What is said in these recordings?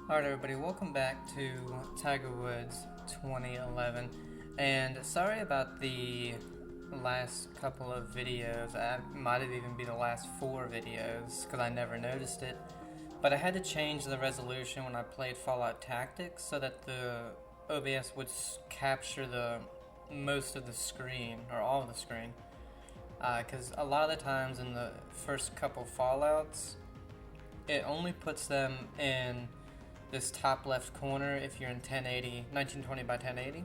Alright everybody, welcome back to Tiger Woods 2011, and sorry about the last couple of videos. I might have even been the last 4 videos because I never noticed it, but I had to change the resolution when I played Fallout Tactics so that the OBS would capture the most of the screen, or all of the screen, because a lot of the times in the first couple Fallouts it only puts them in this top left corner if you're in 1920 by 1080.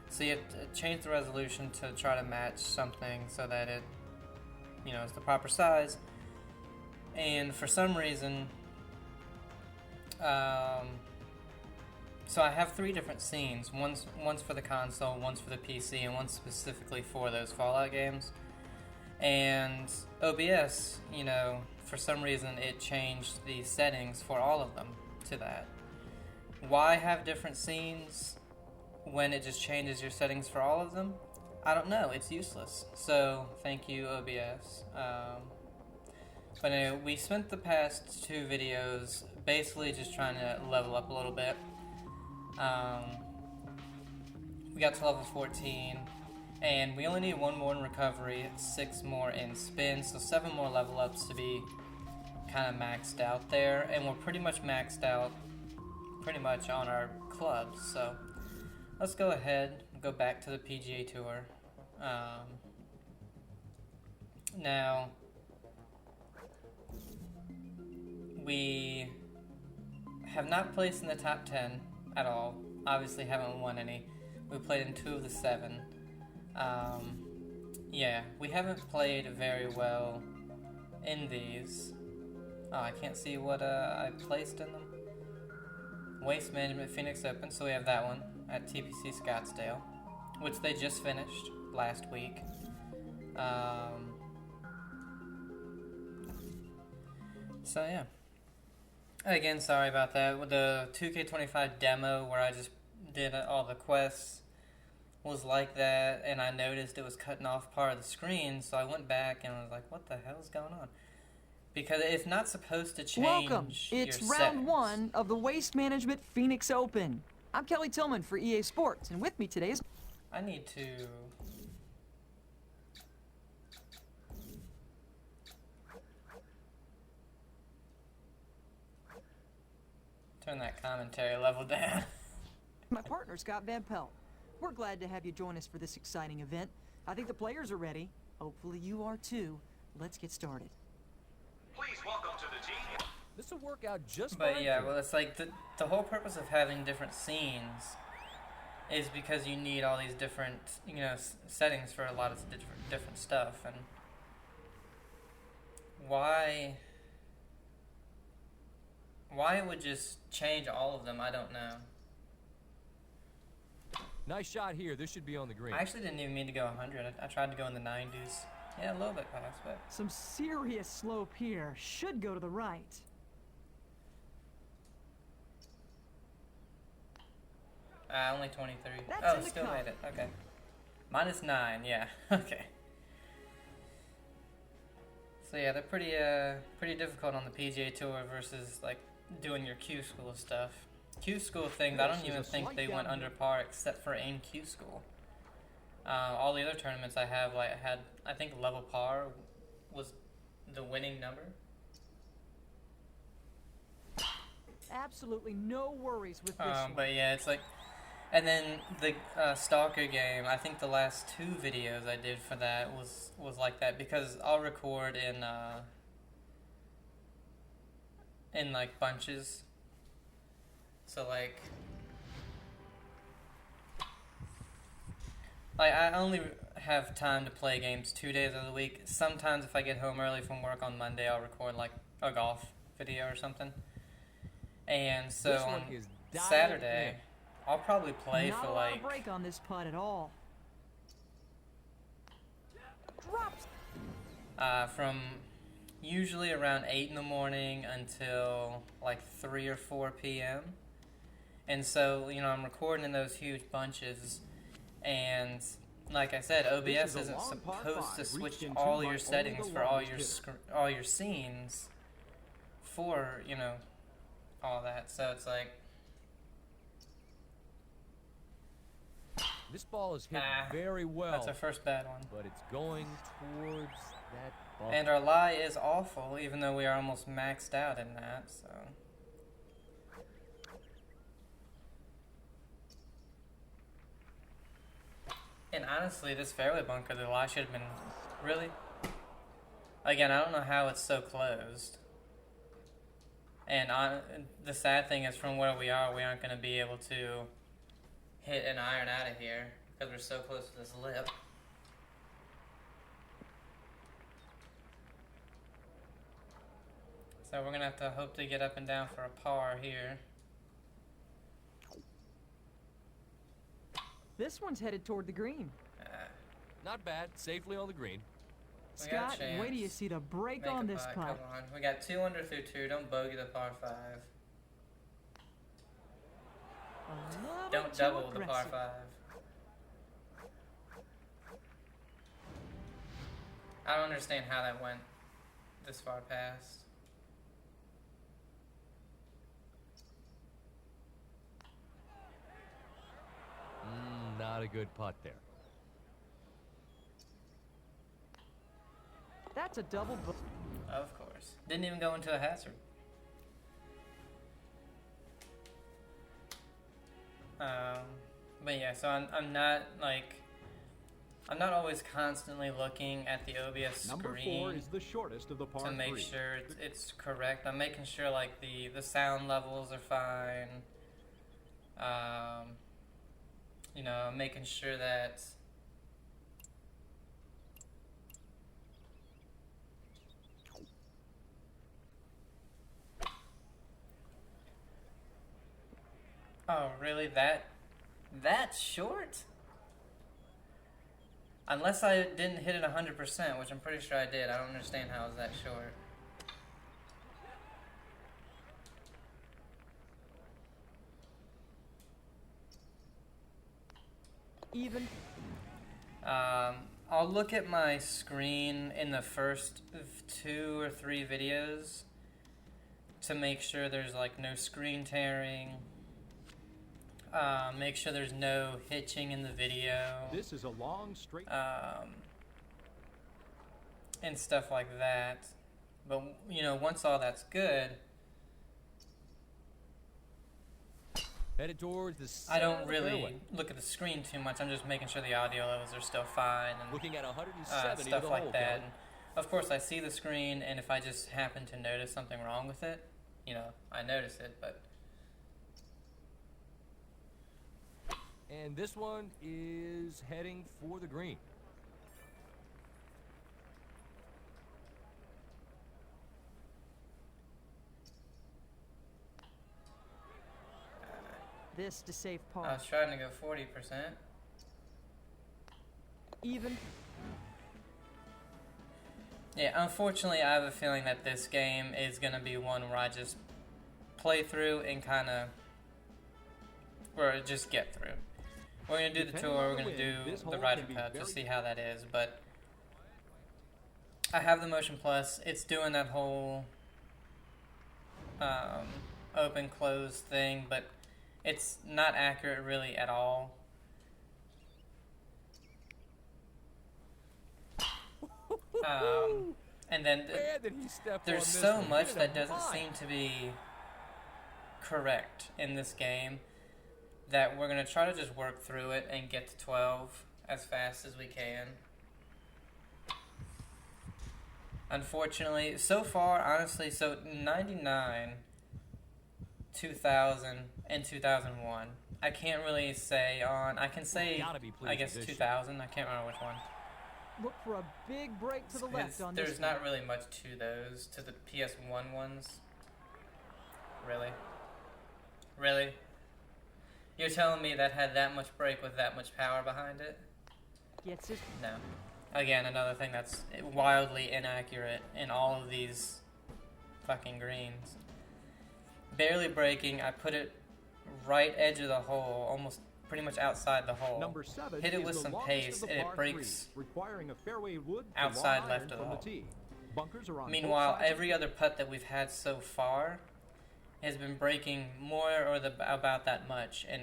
So you have to change the resolution to try to match something so that it, is the proper size. And for some reason, so I have 3 different scenes. One's for the console, one's for the PC, and one's specifically for those Fallout games. And OBS, for some reason it changed the settings for all of them to that. Why have different scenes when it just changes your settings for all of them? I don't know, it's useless. So, thank you OBS. But anyway, we spent the past 2 videos basically just trying to level up a little bit. We got to level 14, and we only need 1 more in recovery, 6 more in spin, so 7 more level ups to be kind of maxed out there, and we're pretty much maxed out on our clubs. So let's go ahead and go back to the PGA Tour. Now we have not placed in the top 10 at all. Obviously haven't won any. We played in 2 of the 7. Yeah, we haven't played very well in these. Oh, I can't see what I placed in them. Waste Management Phoenix Open, so we have that one at TPC Scottsdale, which they just finished last week. So yeah. Again, sorry about that. With the 2K25 demo where I just did all the quests was like that, and I noticed it was cutting off part of the screen, so I went back and was like, what the hell is going on? Because it's not supposed to change. Welcome. It's round 1 of the Waste Management Phoenix Open. I'm Kelly Tillman for EA Sports, and with me today is... I need to... turn that commentary level down. my partner, Scott Van Pelt. We're glad to have you join us for this exciting event. I think the players are ready. Hopefully you are too. Let's get started. Please welcome to the team. This will work out just But fine. yeah, well, it's like the whole purpose of having different scenes is because you need all these different, settings for a lot of different stuff. And why it would just change all of them, I don't know. Nice shot here. This should be on the green. I actually didn't even mean to go 100. I tried to go in the 90s. Yeah, a little bit past, but... Some serious slope here. Should go to the right. Only 23. That's in the still cup. made it. Okay. -9, yeah. Okay. So yeah, they're pretty difficult on the PGA Tour versus, like, doing your Q School stuff. Q School things, I don't even think they went under par except for in Q School. All the other tournaments I have, I think level par was the winning number. Absolutely no worries with this one. But yeah, it's like, and then the Stalker game, I think the last 2 videos I did for that was like that, because I'll record in like bunches. So like I only have time to play games 2 days of the week. Sometimes if I get home early from work on Monday, I'll record like a golf video or something. And so This on one is dialed Saturday, in. I'll probably play Not for a lot like of break on this putt at all. Drops. From usually around 8 in the morning until like 3 or 4 p.m. And so, I'm recording in those huge bunches, and like I said, OBS isn't supposed to switch all your settings for all your scenes for, all that. So it's like, This ball is hit Ah, very well, that's our first bad one. but it's going towards that ball. And our lie is awful, even though we are almost maxed out in that, so. And honestly, this fairway bunker, the lie should have been, really? Again, I don't know how it's so closed. And the sad thing is, from where we aren't going to be able to hit an iron out of here, because we're so close to this lip. So we're going to have to hope to get up and down for a par here. This one's headed toward the green. Not bad. Safely on the green. We got a Scott, chance. wait till you see the break Make on a this putt, putt. come on. We got 2 under through 2. Don't bogey the par 5. A little Don't too double the par aggressive. 5. I don't understand how that went this far past. Not a good putt there. That's a double bo- Of course. Didn't even go into a hazard. But yeah, so I'm not like, I'm not always constantly looking at the OBS Number 4 screen is the shortest of the par to make 3. sure it's correct. I'm making sure like the sound levels are fine. You know, making sure that oh, really? That's short? Unless I didn't hit it 100%, which I'm pretty sure I did. I don't understand how it was that short. even. I'll look at my screen in the first 2 or 3 videos to make sure there's like no screen tearing. Make sure there's no hitching in the video. This is a long straight. And stuff like that. But you know, once all that's good, Headed towards the I center don't of the really fairway. look at the screen too much. I'm just making sure the audio levels are still fine and Looking at 170 to stuff the like hole, that. Kelly. And of course, I see the screen, and if I just happen to notice something wrong with it, you know, I notice it. But And this one is heading for the green. This to save I par. was trying to go 40%. Even. Yeah, unfortunately, I have a feeling that this game is going to be one where I just play through and kind of, or just get through. We're going to do the Depending tour, on we're the going to wind, do this the hole Ryder can be Cup to very- see how that is, but I have the Motion Plus. It's doing that whole open close thing, but it's not accurate really at all. And then Where did he step on there's this so one? much Hit it that doesn't high. seem to be correct in this game that we're going to try to just work through it and get to 12 as fast as we can. Unfortunately, so far, honestly, so 99, 2000, and 2001. I can't really say on, I can say, Gotta be pleased I guess with this 2000, I can't remember which one. Look for a big break to the left on There's this not really much to those, to the PS1 ones. Really? Really? You're telling me that had that much break with that much power behind it? Gets it. No. Again, another thing that's wildly inaccurate in all of these fucking greens. Barely breaking, I put it right edge of the hole, almost pretty much outside the hole. Number 7 Hit it is with the some longest pace, of the and it par breaks 3, requiring a fairway wood to outside long left iron of the from hole. tee. Bunkers are on both Meanwhile, sides of every other putt that we've had so far has been breaking more or about that much, and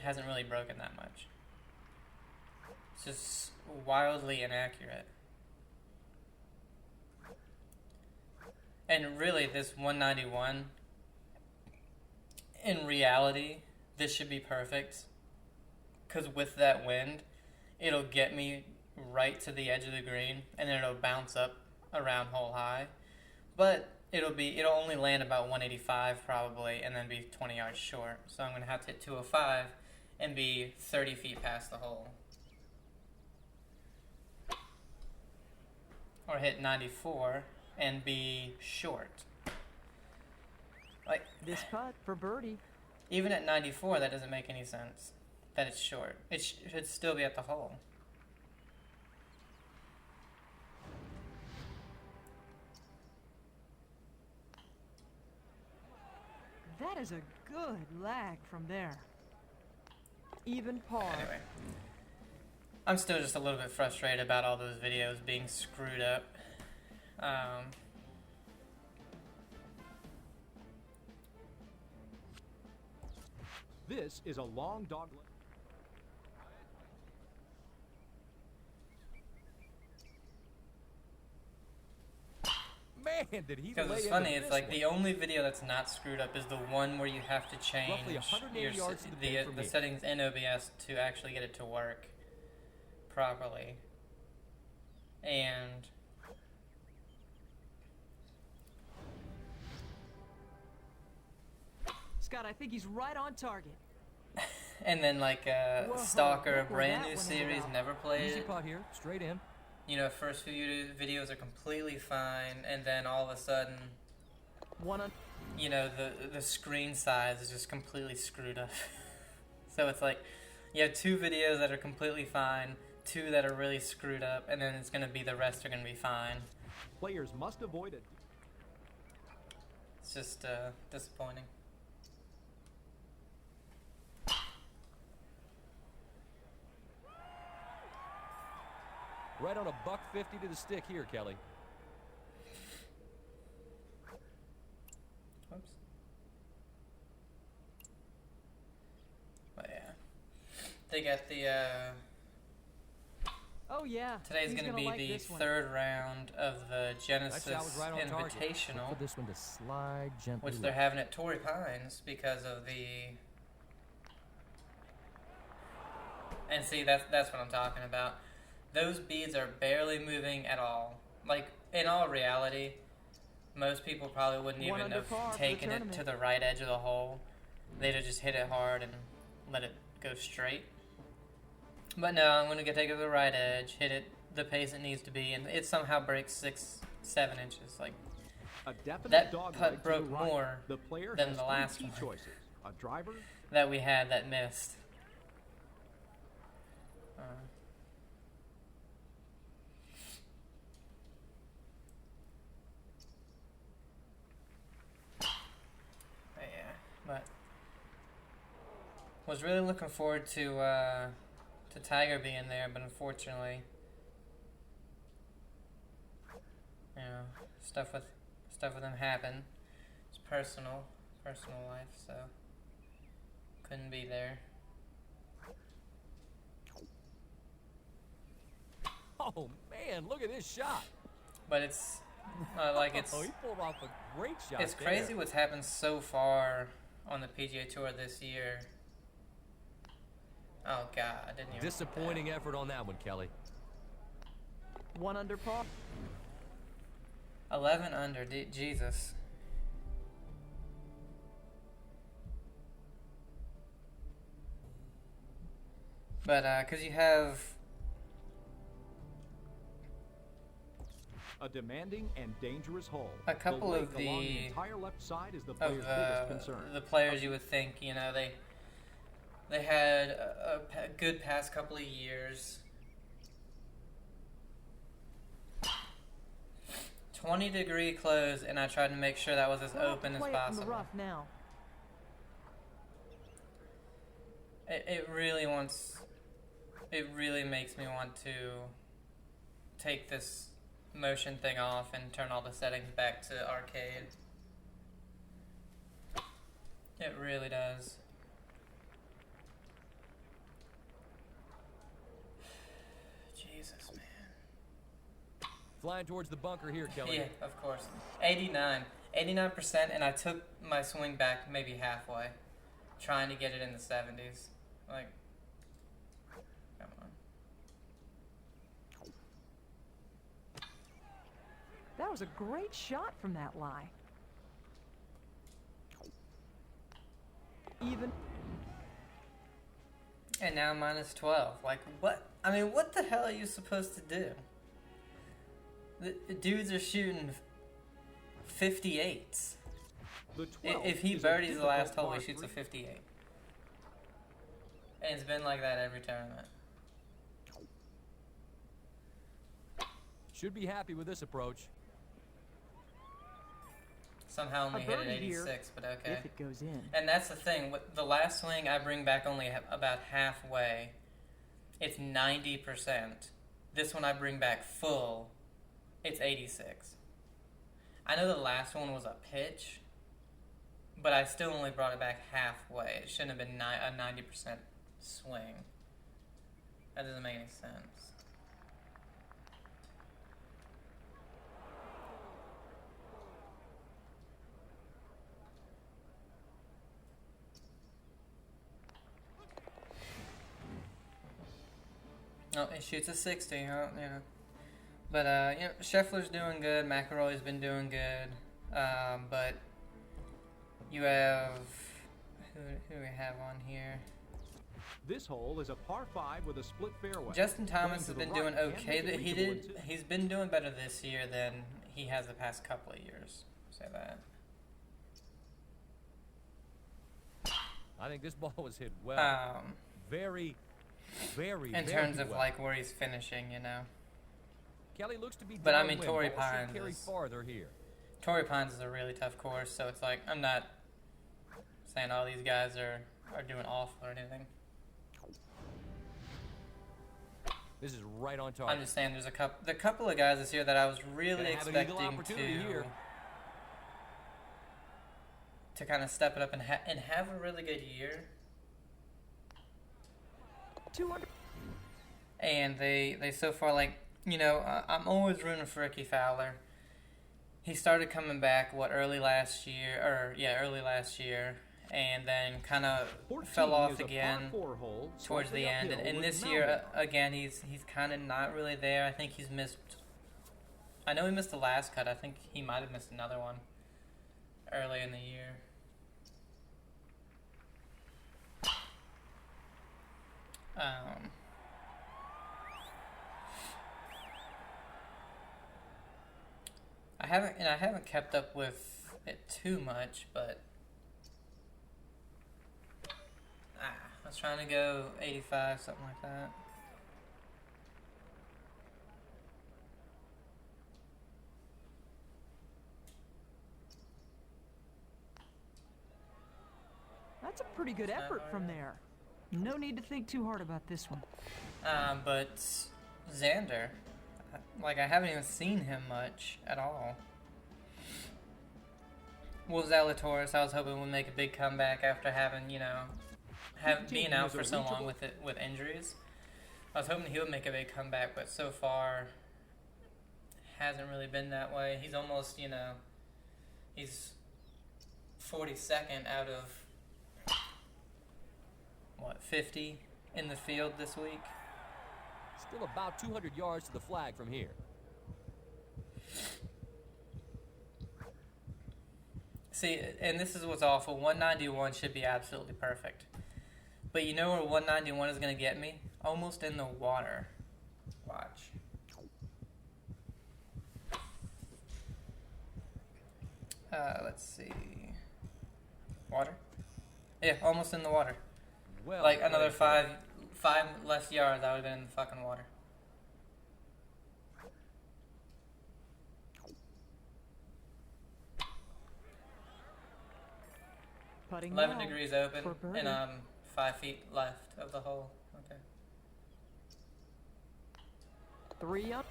hasn't really broken that much. It's just wildly inaccurate. And really, this 191, in reality, this should be perfect. Because with that wind, it'll get me right to the edge of the green, and then it'll bounce up around hole high. But it'll only land about 185 probably, and then be 20 yards short. So I'm going to have to hit 205 and be 30 feet past the hole. Or hit 94 and be short. Like, This putt for birdie. even at 94, that doesn't make any sense. That it's short. It should still be at the hole. That is a good lag from there. Even par. Anyway, I'm still just a little bit frustrated about all those videos being screwed up. This is a long dog leg. Man, did he Because lay it's into funny, it's this like one. the only video that's not screwed up is the one where you have to change Roughly 180 yards to the pin from the me. settings in OBS to actually get it to work properly. And Scott, I think he's right on target. then like Whoa, Stalker, a look where brand that new one series, ended up. never played Easy it. putt here, straight in. You know, first few videos are completely fine, and then all of a sudden, One on. you know, the screen size is just completely screwed up. So it's like, you have 2 videos that are completely fine, 2 that are really screwed up, and then it's going to be the rest are going to be fine. Players must avoid it. It's just disappointing. Right on a $150 to the stick here, Kelly. Whoops. But yeah, they got the Oh yeah. today's he's going to gonna be like the this one. 3rd round of the That Genesis shot was right on target. Invitational, Look for this one to slide gently which they're left. having at Torrey Pines because of the. And see, that's what I'm talking about. Those beads are barely moving at all. Like, in all reality, most people probably wouldn't One even under have par for the taken it to tournament. the right edge of the hole. They'd have just hit it hard and let it go straight. But no, I'm going to take it to the right edge, hit it the pace it needs to be, and it somehow breaks 6-7 inches. Like, A definite that dog putt leg to broke the right. more The player than has the 3 last key one. choices: a driver, that we had that missed. Yeah, but was really looking forward to Tiger being there, but unfortunately, you know, stuff with him happened. It's personal life, so couldn't be there. Oh, man, look at this shot. But it's like it's Oh, he pulled off a great shot it's there. crazy what's happened so far on the PGA Tour this year. Oh God, I didn't even. Disappointing effort on that one, Kelly. 1 under par. 11 under, Jesus. But because you have a demanding and dangerous hole. A couple the of lake along the- the entire left side is the of player's biggest concern. the players you would think, you know, they had a good past couple of years. 20-degree close, and I tried to make sure that was as open as Play it from the possible. rough now. It really makes me want to take this motion thing off and turn all the settings back to arcade. It really does. Jesus, man. Flying towards the bunker here, Kelly. Yeah, of course. 89%, and I took my swing back maybe halfway, trying to get it in the 70s. Like, come on. That was a great shot from that lie. Even. And now minus 12. Like, what? I mean, what the hell are you supposed to do? The dudes are shooting 58s. If he birdies the last hole, he shoots a 58. And it's been like that every tournament. Should be happy with this approach. Somehow only A hit it birdie here, 86, but okay. if it goes in. And that's the thing. With the last swing, I bring back only about halfway. It's 90%. This one I bring back full. It's 86. I know the last one was a pitch, but I still only brought it back halfway. It shouldn't have been a 90% swing. That doesn't make any sense. Oh, he shoots a 60, huh? Yeah. But, you know, Scheffler's doing good. McIlroy's been doing good. But you have... Who do we have on here? This hole is a par 5 with a split fairway. Justin Thomas has Going been to the doing right, okay. and make it That reachable in 2. he's been doing better this year than he has the past couple of years. Say that. I think this ball was hit well. Very In terms of well. like where he's finishing, you know. Kelly looks to be But I downwind. mean, Torrey Ball should Pines carry is- farther here. Torrey Pines is a really tough course, so it's like I'm not saying all these guys are doing awful or anything. This is right on target. I'm just saying there's a couple of guys this year that I was really Gonna have an eagle expecting opportunity here. to kind of step it up and have a really good year. 200. And they so far, like, you know, I'm always rooting for Ricky Fowler. He started coming back, early last year, and then kind of 14 fell off is a par again 4 hole, towards the slightly end. uphill And with this mountain. year, again, he's kind of not really there. I think he's missed. I know he missed the last cut. I think he might have missed another one early in the year. I haven't kept up with it too much, but I was trying to go 85, something like that. That's a pretty good effort from there. No need to think too hard about this one. But Xander, like, I haven't even seen him much at all. Well, Zalatoris, I was hoping would make a big comeback after having, you know, being out for so long with injuries. I was hoping he would make a big comeback, but so far hasn't really been that way. He's almost, you know, he's 42nd out of 50 in the field this week. Still about 200 yards to the flag from here. See, and this is what's awful. 191 should be absolutely perfect. But you know where 191 is going to get me? Almost in the water. Watch. Let's see. Water? Yeah, almost in the water. Well, Like another played. five less yards, I would have been in the fucking water. Putting 11 well degrees open for birdie. and 5 feet left of the hole. Okay. 3 up.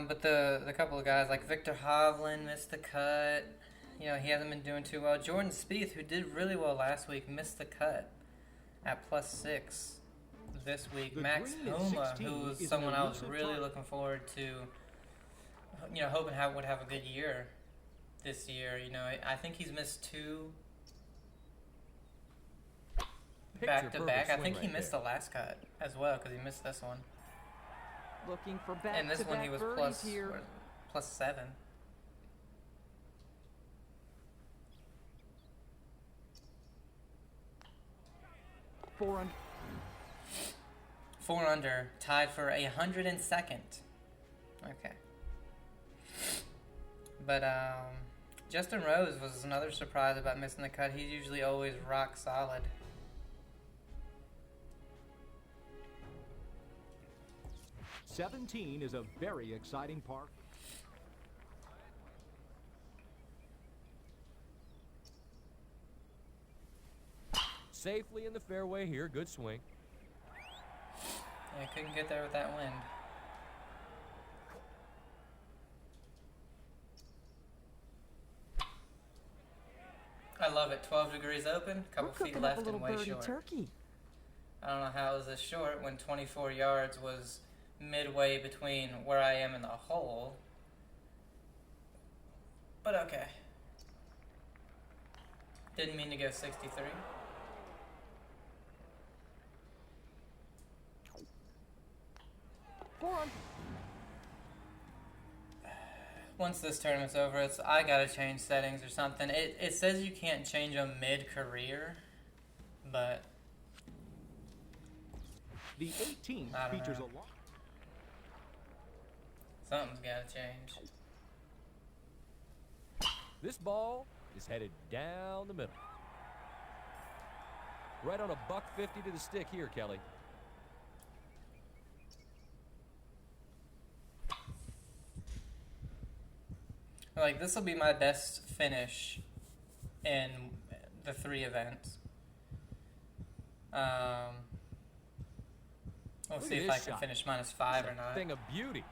But the couple of guys like Victor Hovland missed the cut. you know, he hasn't been doing too well. Jordan Spieth, who did really well last week, missed the cut at +6 this week. The Max green at Homa, 16 who was is someone an I was elusive really target. looking forward to, you know, hoping would have a good year this year. You know, I think he's missed 2 back-to-back. I think he missed the last cut as well because he missed this one. Looking for And this one he was birdies here. +7. Four 4 under, tied for 102nd. Okay. But Justin Rose was another surprise about missing the cut. He's usually always rock solid. '17 is a very exciting park. Safely in the fairway here. Good swing. Yeah, couldn't get there with that wind. I love it. 12 degrees open, We're couple feet cooking up left a little and way birdie short. turkey. I don't know how it was this short when 24 yards was midway between where I am in the hole. But okay. Didn't mean to go 63. Once this tournament's over, I gotta change settings or something. It says you can't change them mid-career, but The 18 I don't features know. a lot. something's gotta change. This ball is headed down the middle. Right on a $150 to the stick here, Kelly. Like, this will be my best finish in the 3 events. We'll Look see at if I this can shot. finish -5 It's or a not. thing of beauty.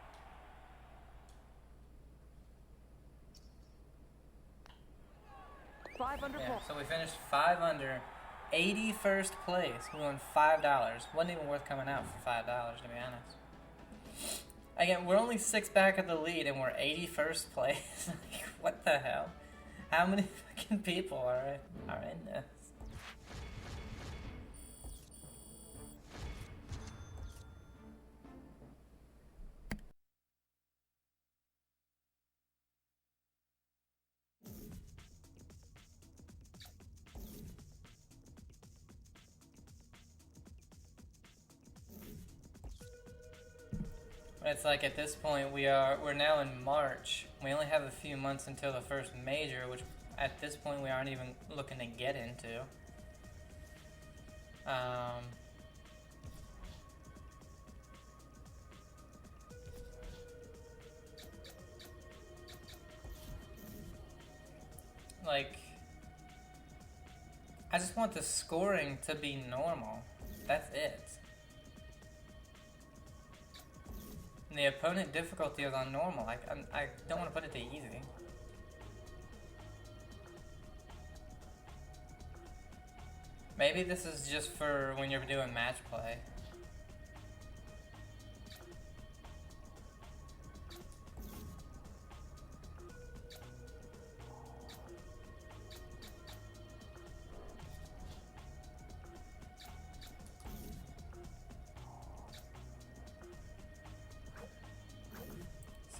Five under Yeah, par. so we finished 5 under, 81st place. We won $5. Wasn't even worth coming out for $5, to be honest. Again, we're only 6 back of the lead, and we're 81st place. Like, what the hell? How many fucking people are in this? It's like at this point we're now in March. We only have a few months until the first major, which at this point we aren't even looking to get into. Like, I just want the scoring to be normal. That's it. And the opponent difficulty is on normal. I don't want to put it to easy. Maybe this is just for when you're doing match play.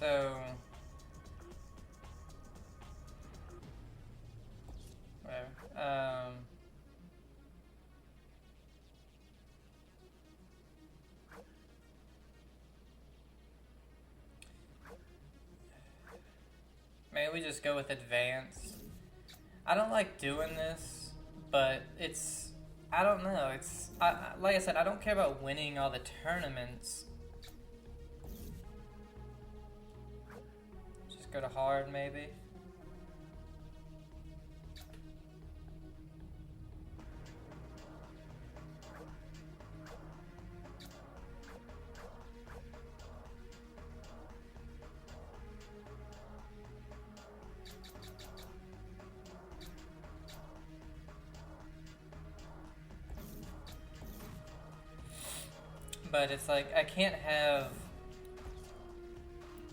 So, whatever. Maybe we just go with advanced. I don't like doing this, but I don't know. Like I said, I don't care about winning all the tournaments. Just go to hard, maybe. but it's like I can't have,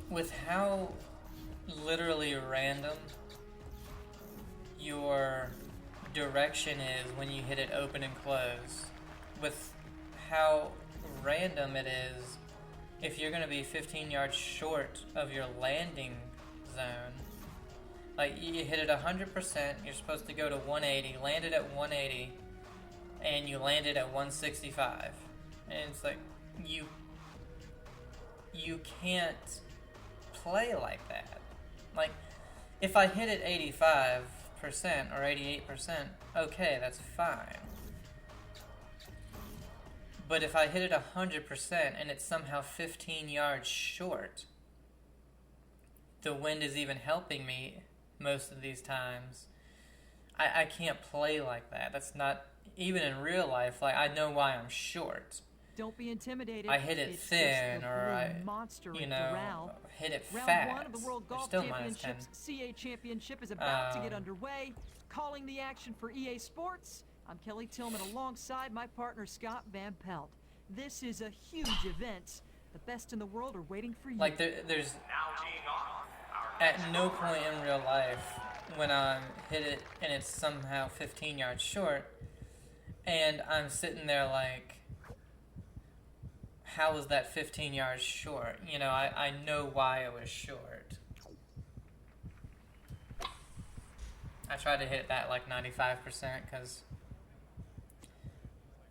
with how literally random your direction is when you hit it open and close, with how random it is if you're going to be 15 yards short of your landing zone. Like, you hit it 100%, you're supposed to go to 180, landed at 180, and you landed at 165. And it's like, you can't play like that. Like, if I hit it 85% or 88%, okay, that's fine. But if I hit it 100% and it's somehow 15 yards short, the wind is even helping me most of these times, I can't play like that. That's not, even in real life, like, I know why I'm short. Don't be intimidated. I hit it It's thin, just the or blue monster you in know, Doral. hit it Round fast. 1 of the World They're Golf still minus 10. Championships CA Championship is about to get underway. Calling the action for EA Sports, I'm Kelly Tillman alongside my partner Scott Van Pelt. This is a huge event. The best in the world are waiting for you. Like, there's Now teeing off. Our at next no scorer. point in real life when I hit it and it's somehow 15 yards short, and I'm sitting there like, how was that 15 yards short? You know, I know why it was short. I tried to hit that like 95% because,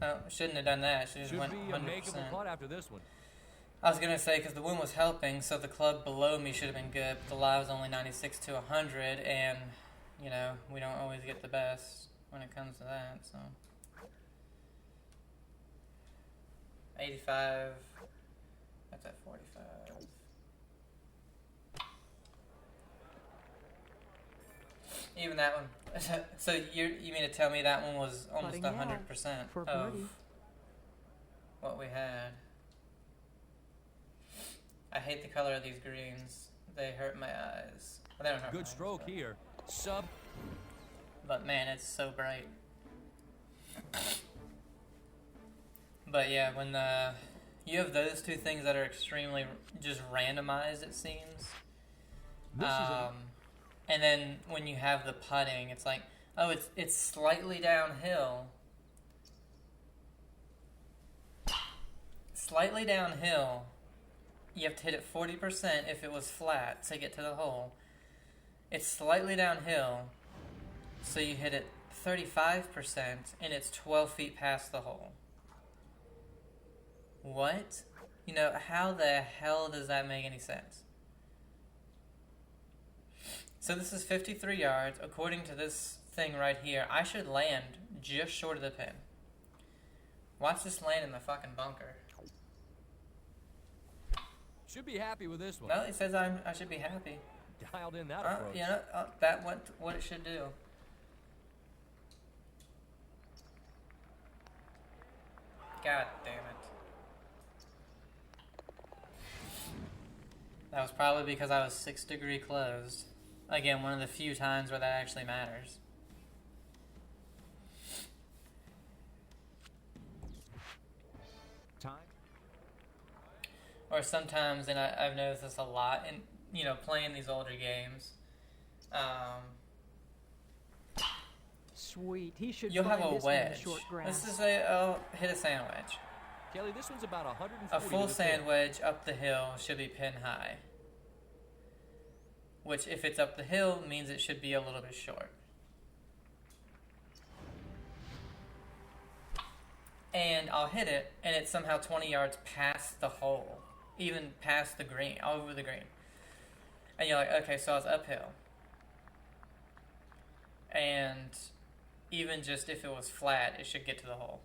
oh, shouldn't have done that. Should have Should went be a makeable 100%. putt after this one. I was going to say, because the wind was helping, so the club below me should have been good, but the lie was only 96 to 100, and, you know, we don't always get the best when it comes to that, so. 85, that's at 45. Even that one. So you mean to tell me that one was almost Putting out 100% for of birdie. what we had? I hate the color of these greens. They hurt my eyes. Well, they don't hurt my Good eyes, stroke but- here. Sub. But man, it's so bright. But yeah, when you have those two things that are extremely just randomized, it seems. This is a And then when you have the putting, it's like, oh, it's slightly downhill. Slightly downhill. You have to hit it 40% if it was flat to get to the hole. It's slightly downhill, so you hit it 35% and it's 12 feet past the hole. What? You know, how the hell does that make any sense? So this is 53 yards. According to this thing right here, I should land just short of the pin. Watch this land in the fucking bunker. Should be happy with this one. No, it says I should be happy. Dialed in that approach. You know, that what it should do. God damn it. That was probably because I was 6 degree closed. Again, one of the few times where that actually matters. time. Or sometimes, and I've noticed this a lot, in, you know, playing these older games, Sweet. He should you'll have find a this one in the wedge. short grass. Let's just say I'll hit a sand wedge. Kelly, this one's about 140 A full to the sand pin. wedge up the hill should be pin high. Which, if it's up the hill, means it should be a little bit short. And I'll hit it, and it's somehow 20 yards past the hole. Even past the green, over the green. And you're like, okay, so I was uphill. And even just if it was flat, it should get to the hole.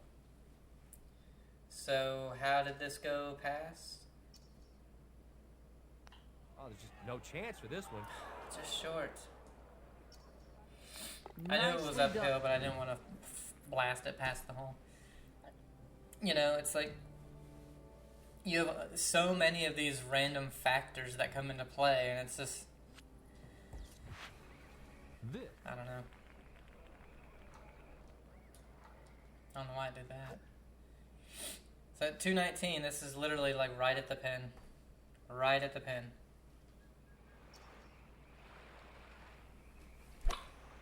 So how did this go past? Oh, there's just no chance for this one. Just short. I knew it was Nicely uphill, done. but I didn't want to blast it past the hole. You know, it's like you have so many of these random factors that come into play, and it's just, This I don't know. I don't know why I did that. So at 219, this is literally like right at the pin. Right at the pin.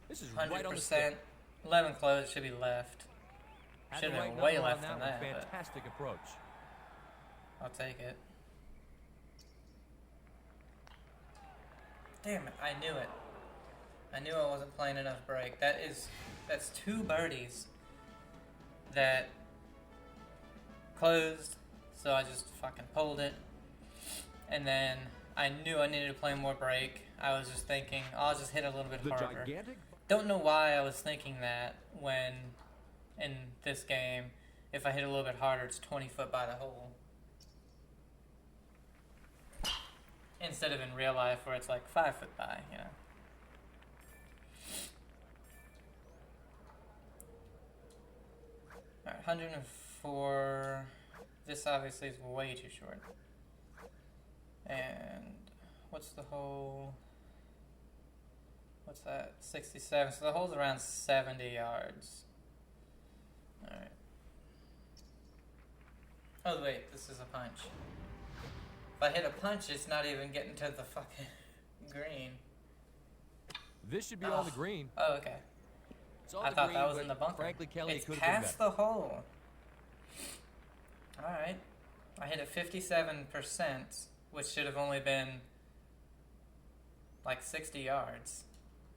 This is 100%. right on the stick. 11 close, should be left. Had Should the have right been way number on left than one. that, but Fantastic approach. I'll take it. Damn it, I knew it. I knew I wasn't playing enough break. That's 2 birdies that closed, so I just fucking pulled it. And then I knew I needed to play more break. I was just thinking, I'll just hit a little bit harder. Don't know why I was thinking that when in this game, if I hit a little bit harder, it's 20 foot by the hole. Instead of in real life where it's like 5 foot by, you know. Alright, 104. This obviously is way too short. And what's the hole? What's that? 67. So the hole's around 70 yards. Alright. Oh wait, this is a punch. If I hit a punch, it's not even getting to the fucking green. This should be on the green. Oh, okay. It's on I the thought green, that was but in the bunker. Frankly, Kelly, It's it could have been past better. the hole. Alright. I hit it 57%, which should have only been like 60 yards.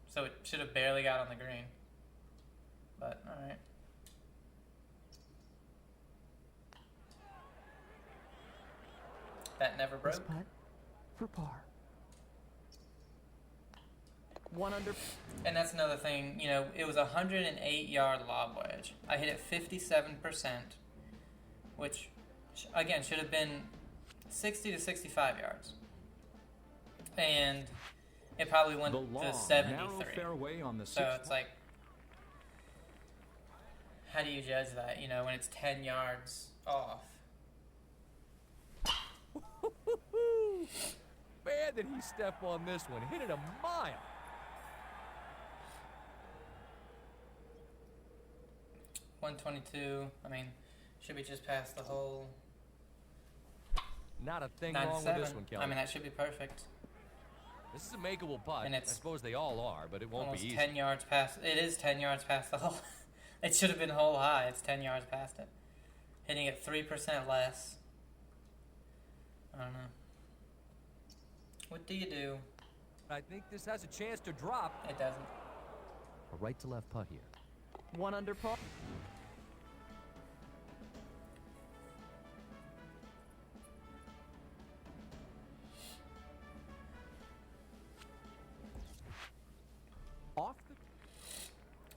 So it should have barely got on the green. But, alright. That never This broke. putt for par. 1 under. And that's another thing, you know, it was a 108-yard lob wedge. I hit it 57%, which, again, should have been 60 to 65 yards. And it probably went The to long, narrow 73. fairway on the So sixth it's like, how do you judge that, you know, when it's 10 yards off? Man, did he step on this one. Hit it a mile. .122. I mean, should be just past the hole. Not a thing wrong with 97. this one, Kelly. I mean, that should be perfect. This is a makeable putt. And I it's suppose they all are, but it won't Almost be easy. 10 yards past. It is 10 yards past the hole. It should have been hole high. It's 10 yards past it. Hitting it 3% less. I don't know. What do you do? I think this has a chance to drop. It doesn't. A right to left putt here. 1 under par. off the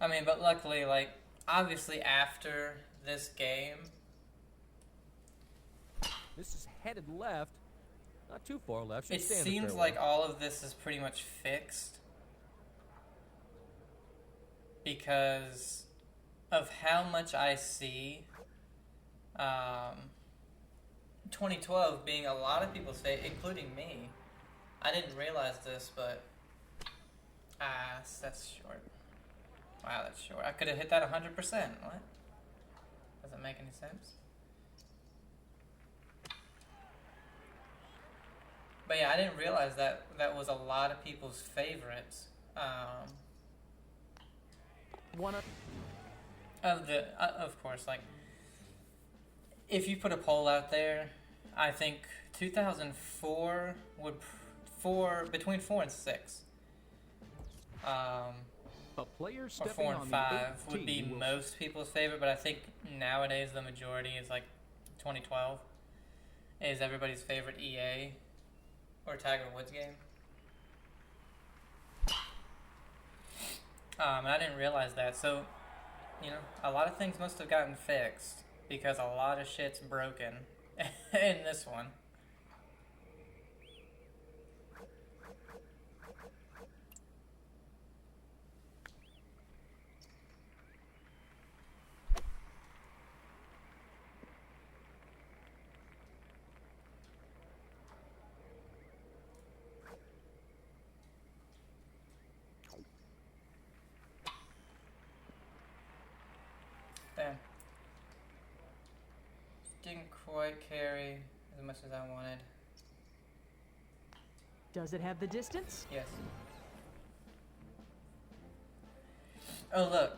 I mean, but luckily, like, obviously after this game, This is headed left. Not too far left. Should it stay in the seems fairway. like all of this is pretty much fixed. Because of how much I see 2012 being a lot of people's favorite, including me. I didn't realize this, but that's short. Wow, that's short. I could have hit that 100%. What? Doesn't make any sense. But yeah, I didn't realize that that was a lot of people's favorites. 1 Of course, like, if you put a poll out there, I think 2004 would between 4 and 6, a player or stepping 4 on and the 5 eighth would be tee will most people's favorite. But I think nowadays the majority is like 2012 is everybody's favorite EA or Tiger Woods game. And I didn't realize that. So, you know, a lot of things must have gotten fixed because a lot of shit's broken in this one. Damn. didn't quite carry as much as I wanted. Does it have the distance? Yes. Oh, look.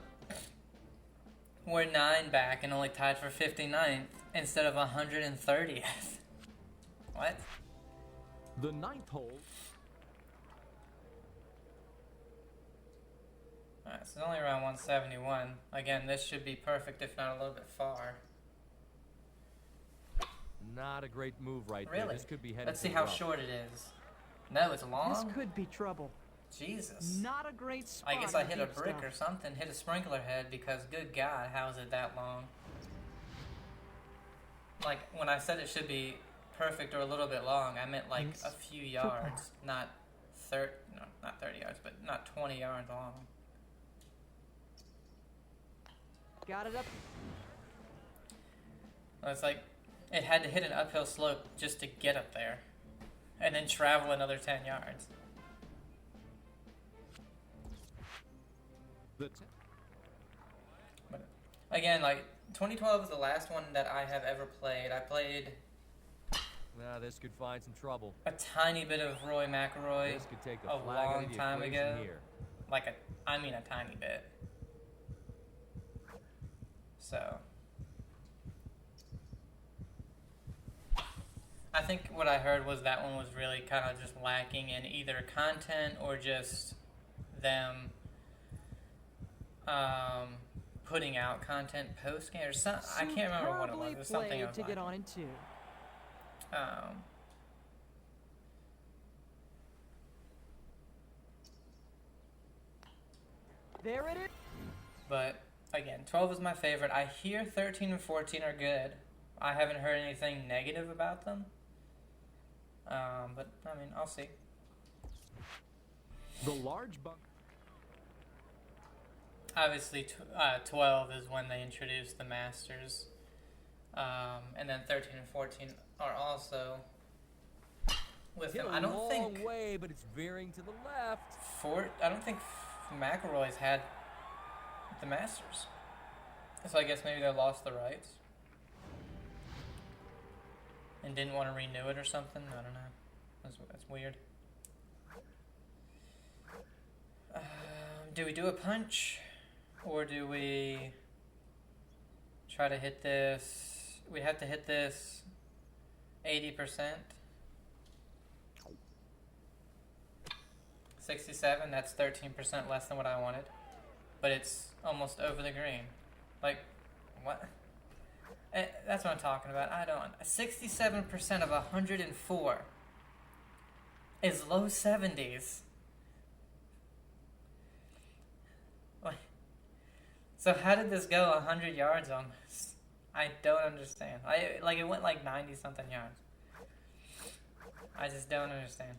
We're 9 back and only tied for 59th instead of 130th. What? The ninth hole. Alright, so it's only around 171. Again, this should be perfect, if not a little bit far. Not a great move right there. Really? This could be heading Let's see for how rough. short it is. No, it's long. This could be trouble. Jesus. Not a great spot. I guess I in hit a deep brick stuff. or something, hit a sprinkler head, because good God, how is it that long? Like, when I said it should be perfect or a little bit long, I meant like a few yards, not 30 yards, but not 20 yards long. Got it up. It's like, it had to hit an uphill slope just to get up there, and then travel another 10 yards. But again, like, 2012 is the last one that I have ever played. I played Now this could find some trouble. a tiny bit of Roy McIlroy This could take the a flag out long of the time equation ago. here. Like I mean a tiny bit. So I think what I heard was that one was really kind of just lacking in either content or just them putting out content post game or something. I can't remember what it was. It was something Superbly else. played to get on into. There it is. But again, 12 is my favorite. I hear 13 and 14 are good. I haven't heard anything negative about them. But I mean, I'll see. The large bunker. Obviously, 12 is when they introduced the Masters. And then 13 and 14 are also with Hit them. a I don't long think way, but it's veering to the left. I don't think McIlroy's had the Masters. So I guess maybe they lost the rights and didn't want to renew it or something. I don't know. That's weird. Do we do a punch, or do we try to hit this? We'd have to hit this 80%. 67, that's 13% less than what I wanted. But it's almost over the green. Like, what? That's what I'm talking about. I don't. 67% of 104 is low 70s. Like, so how did this go 100 yards almost? I don't understand. It went like 90 something yards. I just don't understand.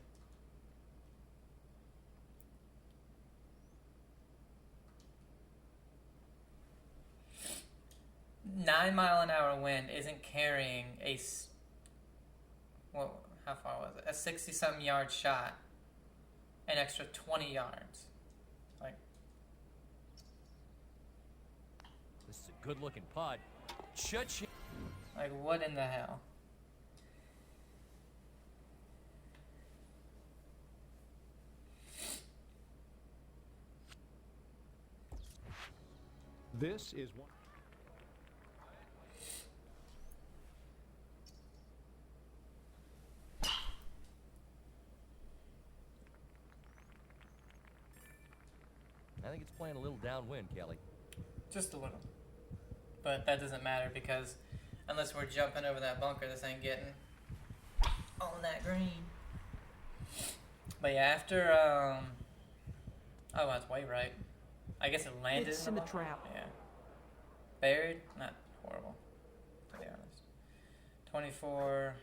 $9-mile-an-hour wind isn't carrying how far was it? A 60-something yard shot, an extra 20 yards. Like, This is a good-looking putt. Cha-ching. like what in the hell? This is one. I think it's playing a little downwind, Kelly. Just a little. But that doesn't matter because unless we're jumping over that bunker, this ain't getting on that green. But yeah, after oh, that's way right. I guess it landed It's in the in the bunker? trap. Yeah. Buried? Not horrible, to be honest. 24.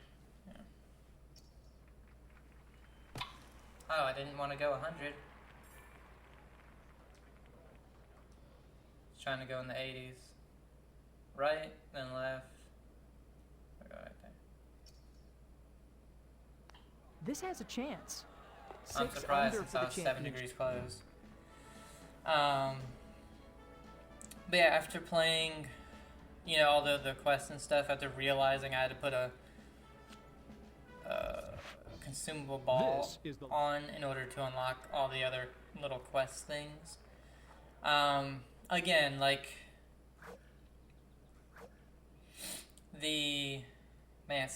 Yeah. Oh, I didn't want to go 100. Trying to go in the 80s. Right, then left. We'll go right there. This has a chance. I'm 6 surprised under since for I the was 7 championship. degrees closed. But yeah, after playing you know, all the quests and stuff after realizing I had to put a consumable ball on in order to unlock all the other little quest things. Again, like, see,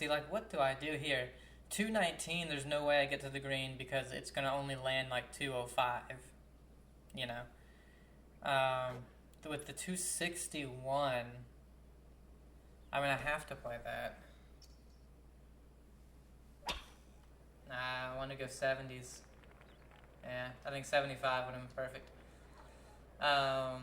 like, what do I do here? 219, there's no way I get to the green because it's going to only land, like, 205, you know? With the 261, I'm going to have to play that. Nah, I want to go 70s. Yeah, I think 75 would have been perfect. That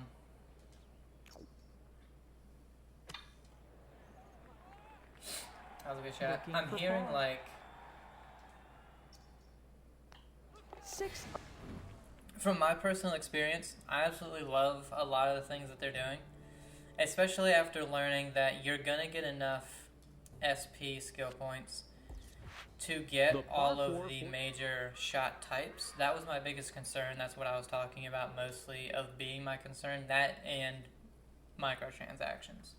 was a good shot. I'm hearing like 6. From my personal experience, I absolutely love a lot of the things that they're doing, especially after learning that you're gonna get enough SP skill points to get all of the major shot types. That was my biggest concern. That's what I was talking about mostly of being my concern. That and microtransactions.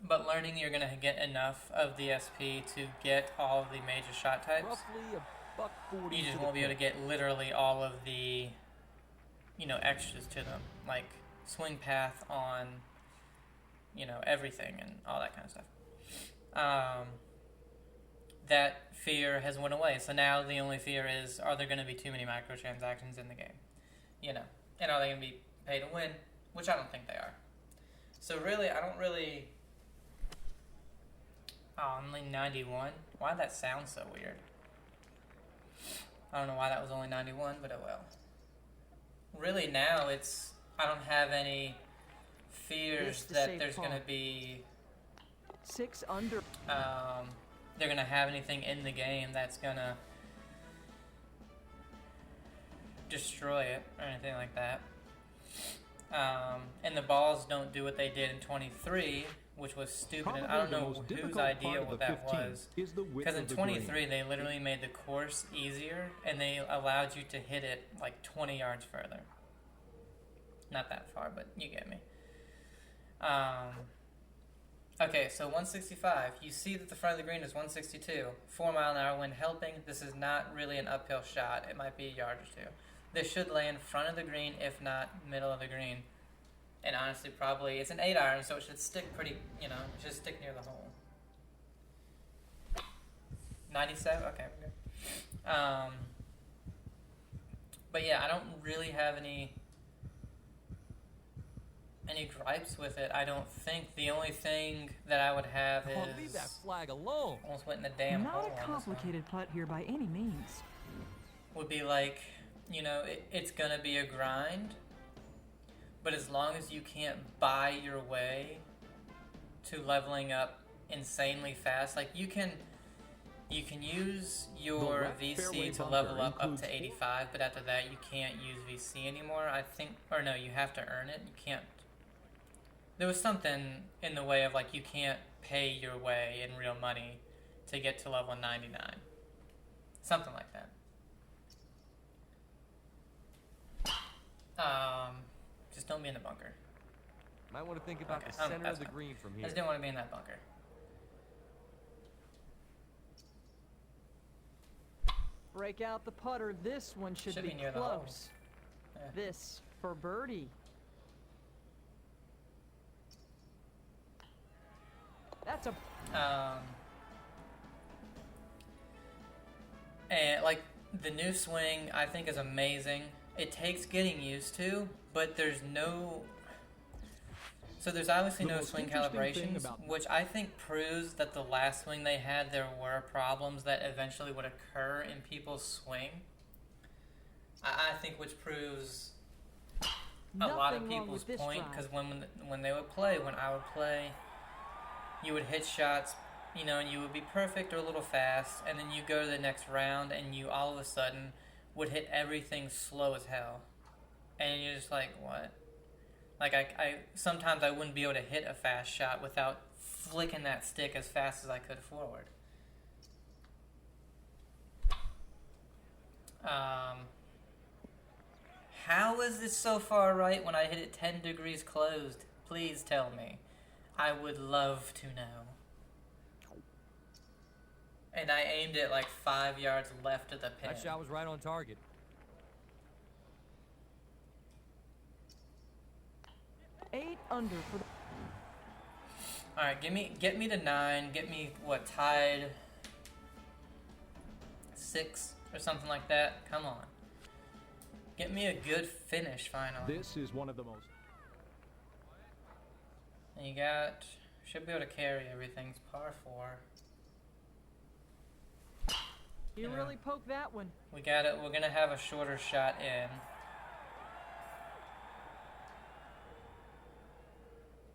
But learning you're going to get enough of the SP to get all of the major shot types. Roughly $1.40. You just won't be able to get literally all of the, you know, extras to them. Like swing path on, you know, everything and all that kind of stuff. That fear has went away. So now the only fear is, are there going to be too many microtransactions in the game? You know, and are they going to be pay to win? Which I don't think they are. So really, I don't really... Oh, only 91? Why'd that sound so weird? I don't know why that was only 91, but it will. Really now it's... I don't have any fears that there's going to be... 6 under. They're going to have anything in the game that's going to destroy it or anything like that. And the balls don't do what they did in 23, which was stupid. And I don't know whose idea what that was. Because in 23, they literally made the course easier, and they allowed you to hit it like 20 yards further. Not that far, but you get me. Okay, so 165. You see that the front of the green is 162. 4 mile an hour wind helping. This is not really an uphill shot. It might be a yard or two. This should lay in front of the green, if not middle of the green. And honestly, probably, it's an 8 iron, so it should stick pretty, you know, it should stick near the hole. 97? Okay, we're good. But yeah, I don't really have any gripes with it. I don't think. The only thing that I would have is... Oh, leave that flag alone. Almost went in the damn hole. Not a complicated putt here by any means. Would be like, you know, it's gonna be a grind, but as long as you can't buy your way to leveling up insanely fast, like you can use your VC to level up to 85, but after that you can't use VC anymore, I think, or no, you have to earn it. You can't. There was something in the way of like you can't pay your way in real money to get to level 99. Something like that. Just don't be in the bunker. Might want to think about the center of the green from here. I just didn't want to be in that bunker. Break out the putter. This one should be near the hole. close. Yeah. This for birdie. That's a... And like the new swing, I think is amazing. It takes getting used to, but there's no... So there's obviously no swing calibrations, which I think proves that the last swing they had, there were problems that eventually would occur in people's swing. I think which proves a lot of people's point, because when they would play, when I would play, you would hit shots, you know, and you would be perfect or a little fast, and then you go to the next round and you all of a sudden would hit everything slow as hell. And you're just like, what? Like, I sometimes I wouldn't be able to hit a fast shot without flicking that stick as fast as I could forward. How is this so far right when I hit it 10 degrees closed? Please tell me. I would love to know. And I aimed it like 5 yards left of the pin. That shot was right on target. Eight under for the... Alright, get me to 9, get me, what, tied 6 or something like that? Come on. Get me a good finish, finally. This is one of the most... And you got, should be able to carry everything. It's par 4. You really poked that one. We got it. We're gonna have a shorter shot in.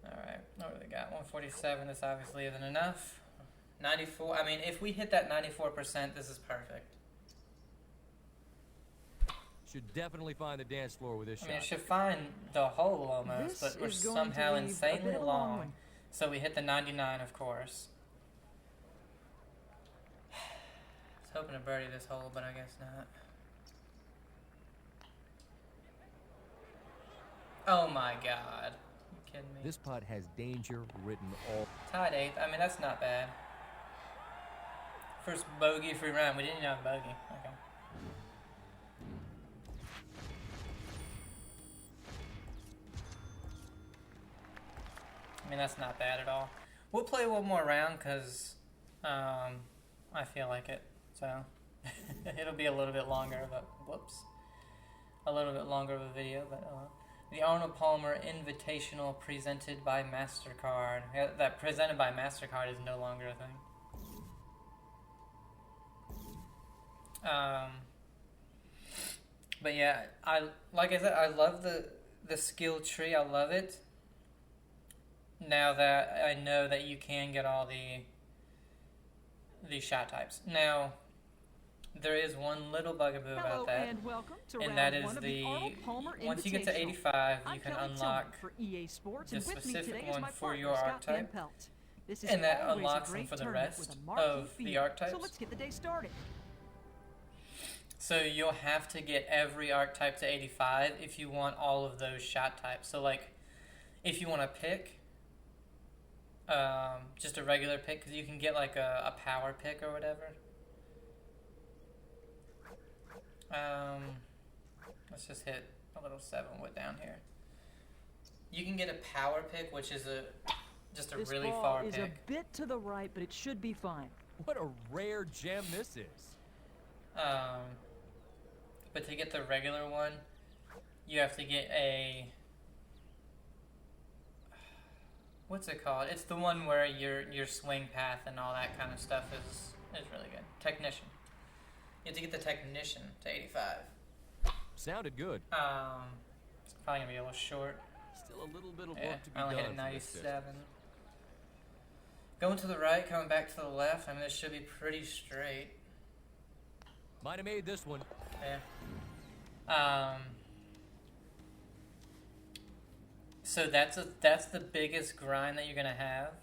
Alright, what do we got? 147. This obviously isn't enough. 94. I mean, if we hit that 94%, this is perfect. Should definitely find the dance floor with this shot. I mean, it should find the hole almost, This but we're is going somehow to leave a insanely bit of a long long. one. So we hit the 99, of course. I was hoping to birdie this hole, but I guess not. Oh my god. You kidding me? This putt has danger written all... Tied 8th. I mean, that's not bad. First bogey-free round. We didn't even have a bogey. Okay. I mean, that's not bad at all. We'll play one more round because I feel like it. So it'll be a little bit longer of a a little bit longer of a video. But the Arnold Palmer Invitational presented by MasterCard. Yeah, that presented by MasterCard is no longer a thing. But yeah, like I said, I love the skill tree. I love it. Now that I know that you can get all the shot types. Now, there is one little bugaboo about that, and welcome to and round that is one of the Arnold Palmer once you get to Invitational. 85, you I'm can Kelly unlock Tillman for EA Sports, the and with me specific today is one my for partner, your Scott archetype, Van Pelt. This is and that always unlocks a them great for the tournament rest with a marquee of the field. archetypes. So let's get the day started. So you'll have to get every archetype to 85 if you want all of those shot types. So like, if you want to pick just a regular pick, because you can get like a power pick or whatever. Let's just hit a little 7-wood down here. You can get a power pick, which is just a This really ball far is pick. a bit to the right, but it should be fine. What a rare gem this is. But to get the regular one, you have to get a... What's it called? It's the one where your swing path and all that kind of stuff is really good. Technician. You have to get the Technician to 85. Sounded good. It's probably going to be a little short. Still a little bit of work Yeah, to be I only done hit from this distance. 97. Going to the right, coming back to the left. I mean, this should be pretty straight. Might have made this one. Yeah. So that's the biggest grind that you're gonna have,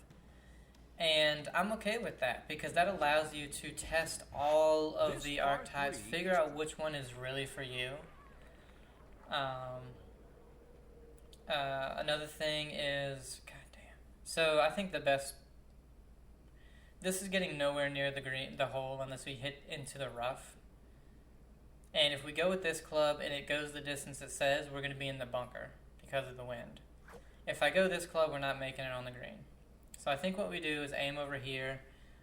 and I'm okay with that because that allows you to test all of This the par archetypes, three figure out which one is really for you. Another thing is, goddamn. So I think the best. This is getting nowhere near the hole unless we hit into the rough. And if we go with this club and it goes the distance it says, we're going to be in the bunker because of the wind. If I go this club, we're not making it on the green. So I think what we do is aim over here.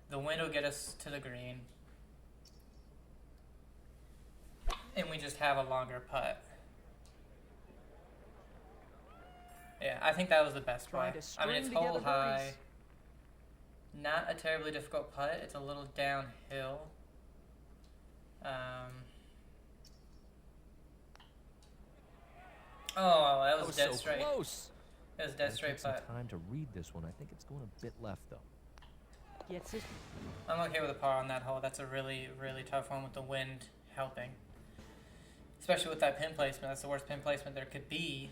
The wind will get us to the green. And we just have a longer putt. Yeah, I think that was the best play. I mean, it's hole high. Not a terribly difficult putt. It's a little downhill. Oh, that was dead so straight. close. It was dead straight Some putt. time to read this one. I think it's going a bit left though. Gets it. I'm okay with a par on that hole. That's a really, really tough one with the wind helping. Especially with that pin placement. That's the worst pin placement there could be.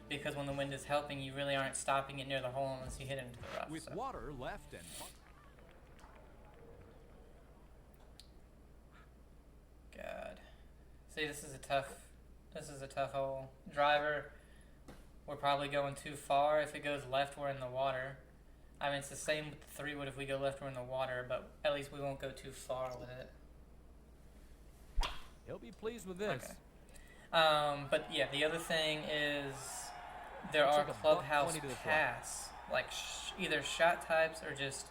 Because when the wind is helping, you really aren't stopping it near the hole unless you hit it into the rough. With so. water left and... God. See, this is a tough This is a tough hole. Driver, we're probably going too far. If it goes left, we're in the water. I mean, it's the same with the 3-wood. If we go left, we're in the water, but at least we won't go too far with it. He'll be pleased with this. Okay. But yeah, the other thing is there Looks are like a clubhouse $120 to the front. paths, like either shot types or just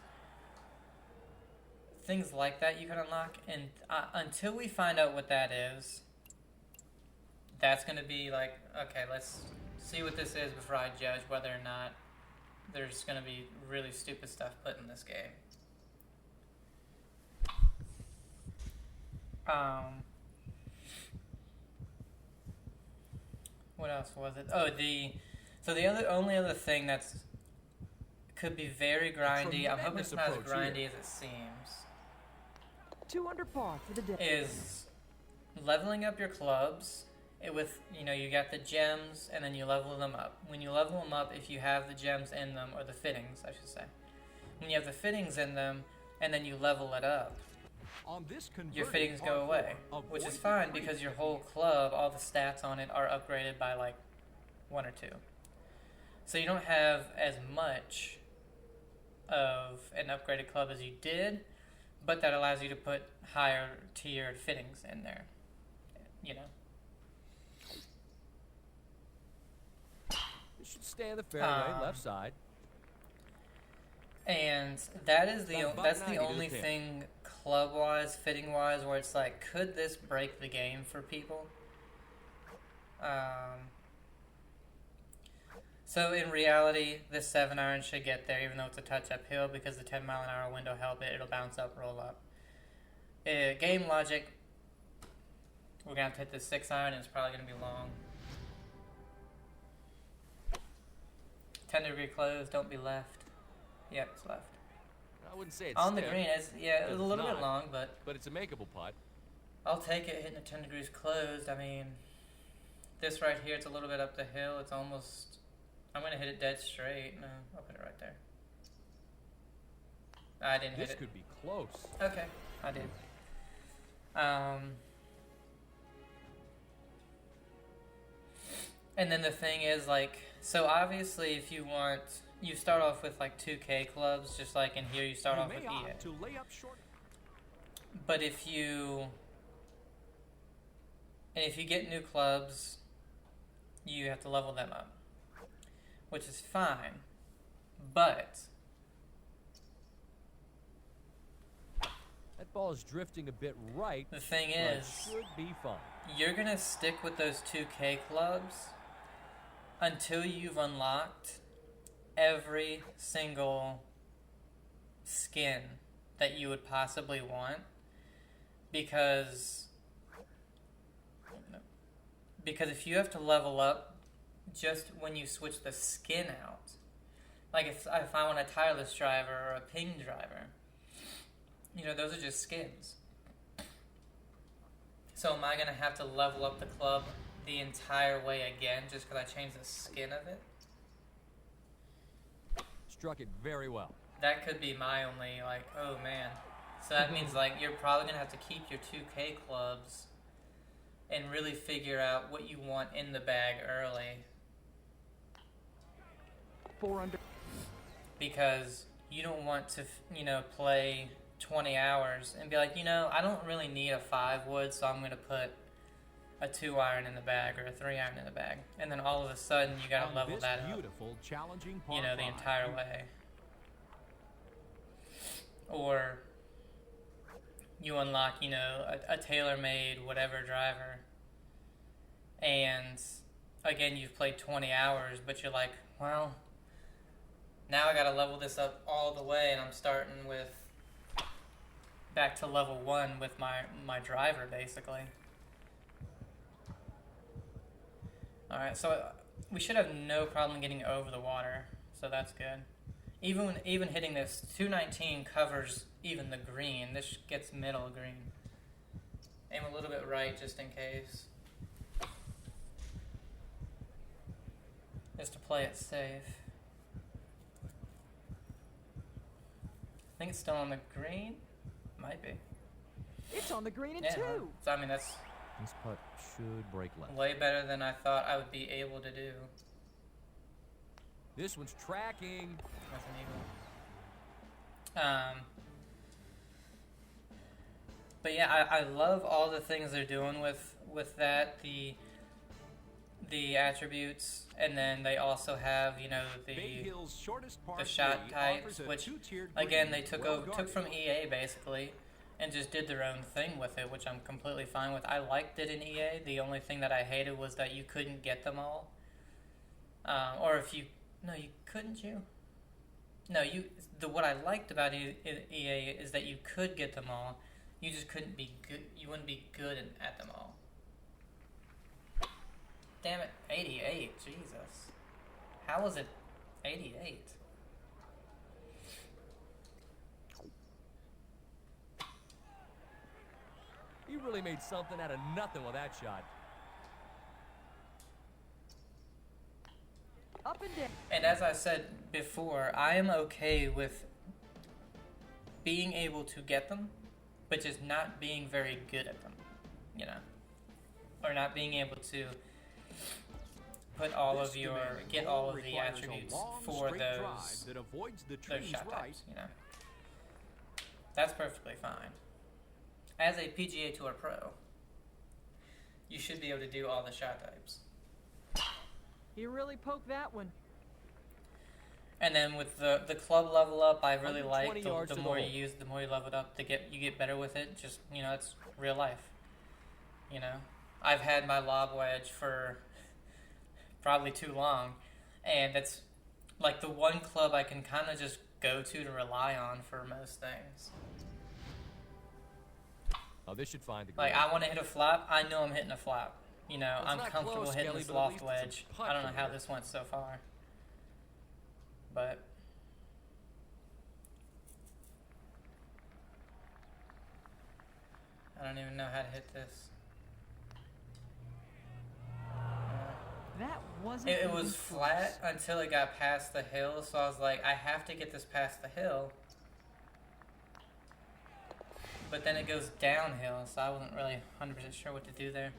things like that you can unlock. And until we find out what that is, that's going to be like, okay, let's see what this is before I judge whether or not there's going to be really stupid stuff put in this game. What else was it? Oh, only other thing that's could be very grindy. I'm hoping it's not as Tremendous grindy approach as it seems. 2 under par for the day. Is leveling up your clubs with, you got the gems and then you level them up. When you level them up, if you have the gems in them, or the fittings, I should say. When you have the fittings in them and then you level it up, On this your converted fittings par go away, four, which is avoid fine the because your green. whole club, all the stats on it are upgraded by like 1 or 2. So you don't have as much of an upgraded club as you did, but that allows you to put higher tiered fittings in there, It should stay in the fairway, left side. And that is About that's 90 the to the only pin. thing club-wise, fitting-wise, where it's like, could this break the game for people? So in reality, this 7-iron should get there, even though it's a touch uphill, because the 10-mile-an-hour window help it. It'll bounce up, roll up. Game logic, we're gonna have to hit the 6-iron, and it's probably gonna be long. 10-degree close, don't be left. Yep, it's left. I wouldn't say it's On the stiff, green, it's a it's little bit not. long, but but it's a makeable putt. I'll take it hitting it 10 degrees closed. I mean, this right here, it's a little bit up the hill. It's almost, I'm going to hit it dead straight. No, I'll put it right there. I didn't hit This it. could be close. Okay, I did. And then the thing is, like, so obviously if you want, you start off with like 2K clubs, just like in here you start You off may with EA. opt to lay up short. But if you get new clubs, you have to level them up, which is fine. But That ball is drifting a bit right, the thing but it is, should be fine. you're gonna stick with those 2K clubs until you've unlocked every single skin that you would possibly want, because if you have to level up just when you switch the skin out, like if I want a tireless driver or a ping driver, those are just skins. So am I going to have to level up the club the entire way again just because I changed the skin of it? Struck it very well. That could be my only, like, oh man. So that means, like, you're probably going to have to keep your 2K clubs and really figure out what you want in the bag early. 4 under. Because you don't want to, play 20 hours and be like, I don't really need a 5-wood, so I'm going to put a 2-iron in the bag or a 3-iron in the bag. And then all of a sudden, you got to On level this that up, beautiful, challenging par the five, entire way. Or you unlock, a tailor-made whatever driver. And again, you've played 20 hours, but you're like, well, now I got to level this up all the way, and I'm starting with back to level 1 with my driver, basically. Alright, so we should have no problem getting over the water, so that's good. Even hitting this, 219 covers even the green. This gets middle green. Aim a little bit right just in case. Just to play it safe. I think it's still on the green. Might be. It's on the green in Yeah. 2. So I mean that's This putt should break left. Way better than I thought I would be able to do. This one's tracking. That's an eagle. But yeah, I love all the things they're doing with that, the attributes, and then they also have, you know, the shot types, which again they took from EA basically, and just did their own thing with it, which I'm completely fine with. I liked it in EA. The only thing that I hated was that you couldn't get them all, or if you you couldn't you. No, what I liked about EA is that you could get them all. You just couldn't be good. You wouldn't be good at them all. Damn it, 88. Jesus, how was it 88? He really made something out of nothing with that shot. Up and down. And as I said before, I am okay with being able to get them, but just not being very good at them, you know, or not being able to put all of get all of the attributes for those shot types, you know. That's perfectly fine. As a PGA Tour pro, you should be able to do all the shot types. You really poked that one. And then with the club level up, I really like the more you hole. use, the more you level it up, you get better with it. Just, you know, it's real life. You know, I've had my lob wedge for probably too long, and it's like the one club I can kind of just go to rely on for most things. Oh, this should find the Like, green. I want to hit a flop, I know I'm hitting a flop. You know, It's I'm not comfortable close, hitting Skelly, this but at loft least it's a wedge. putt I don't know from how here. this went so far. But I don't even know how to hit this. That wasn't. It even was close. flat until it got past the hill, so I was like, I have to get this past the hill. But then it goes downhill, so I wasn't really 100% sure what to do there.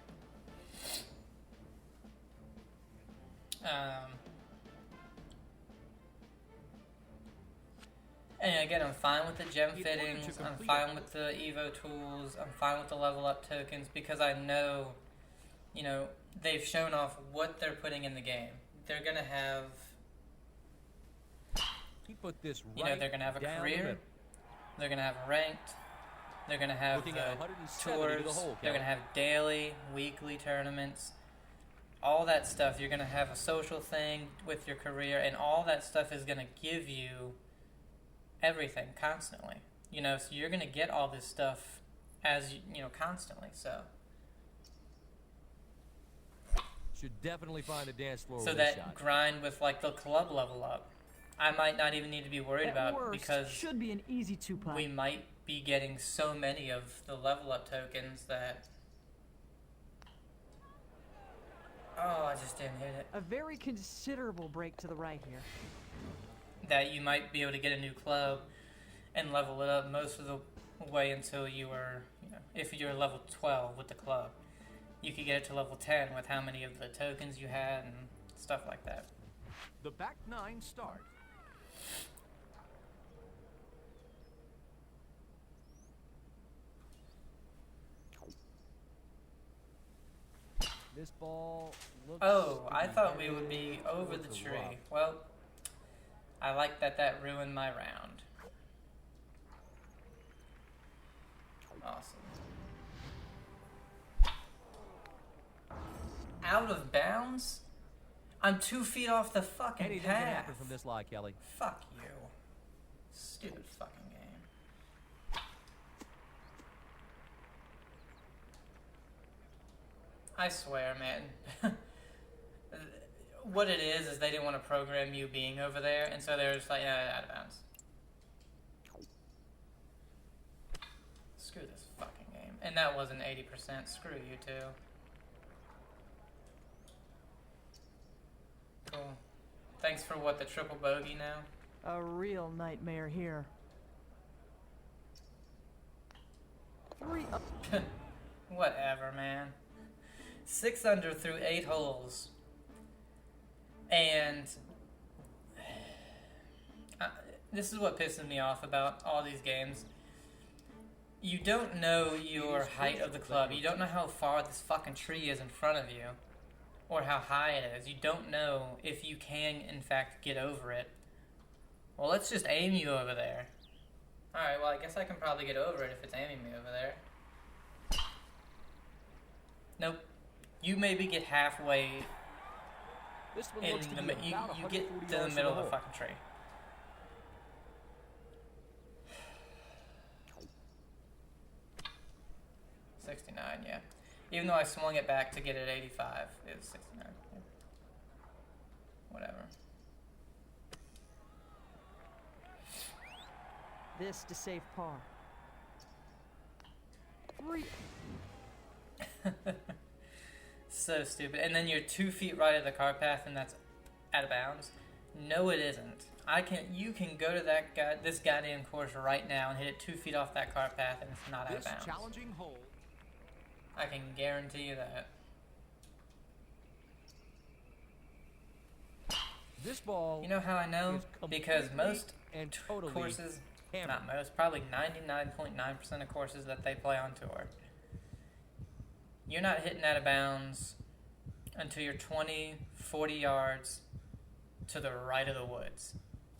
And again, I'm fine with the gem In order to fittings, I'm complete fine it- with the Evo tools, I'm fine with the level up tokens, because I know, you know, they've shown off what they're putting in the game. They're gonna have, He put this right you know, they're gonna have a down the career, middle. they're gonna have ranked, they're gonna have Looking the at 170 to the tours, hole, they're Kelly. gonna have daily, weekly tournaments, all that stuff. You're gonna have a social thing with your career, and all that stuff is gonna give you everything constantly. You know, so you're gonna get all this stuff as you know, constantly. So Should definitely find the dance floor so with that this shot. grind with like the club level up, I might not even need to be worried At about, worst, because should be an easy two-putt. we might be getting so many of the level up tokens that, oh, I just didn't hit it, A very considerable break to the right here. that you might be able to get a new club and level it up most of the way until you are, you know, if you're level 12 with the club, you could get it to level 10 with how many of the tokens you had and stuff like that. The back nine start. This ball looks Oh, to I be thought we would headed be over the towards tree. rough. Well, I like that ruined my round. Awesome. Out of bounds? I'm 2 feet off the fucking Anything can path. happen from this lie, Kelly. Fuck you. Stupid fucking game. I swear, man. What it is they didn't want to program you being over there, and so they're just like, out of bounds. Screw this fucking game. And that wasn't 80%. Screw you too. Cool. Thanks for what, the triple bogey now? A real nightmare here. 3 up. Whatever, man. 6 under through 8 holes. And this is what pisses me off about all these games. You don't know your height of the club. You don't know how far this fucking tree is in front of you. Or how high it is. You don't know if you can, in fact, get over it. Well, let's just aim you over there. Alright, well, I guess I can probably get over it if it's aiming me over there. Nope. You maybe get halfway This one in looks to the be you about get 140 to the yards middle from of the hole. fucking tree. $69, yeah. Even though I swung it back to get it 85, it was 69. Yeah. Whatever. This to save par. 3. So stupid. And then you're 2 feet right of the car path, and that's out of bounds. No, it isn't. You can go to this goddamn course right now and hit it 2 feet off that car path, and it's not out of This bounds. challenging hole. I can guarantee you that. This ball. You know how I know? is Because completely most and totally courses, hammered. not most, probably 99.9% of courses that they play on tour, you're not hitting out of bounds until you're 20, 40 yards to the right of the woods,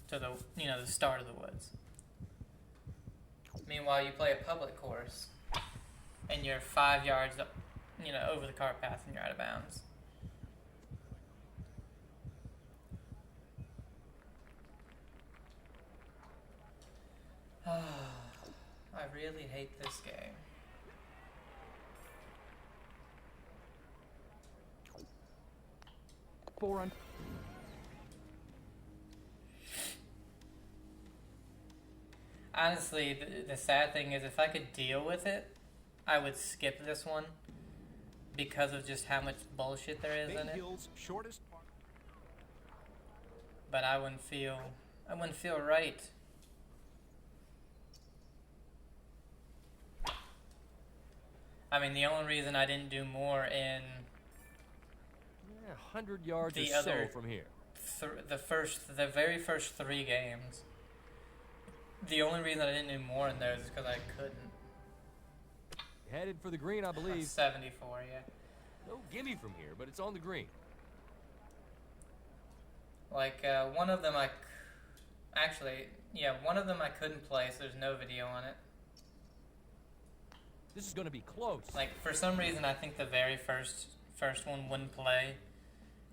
to the start of the woods. Meanwhile, you play a public course, and you're 5 yards up, over the car path, and you're out of bounds. I really hate this game. Four on. Honestly, the sad thing is, if I could deal with it, I would skip this one because of just how much bullshit there is Big in it. Hill's shortest part. But I wouldn't feel right. I mean, the only reason I didn't do more in 100 yards the or other so from here. the very first 3 games, the only reason I didn't do more in those is because I couldn't. Headed for the green, I believe. 74, yeah. No gimme from here, but it's on the green. Like, one of them one of them I couldn't play, so there's no video on it. This is going to be close. Like, for some reason, I think the very first one wouldn't play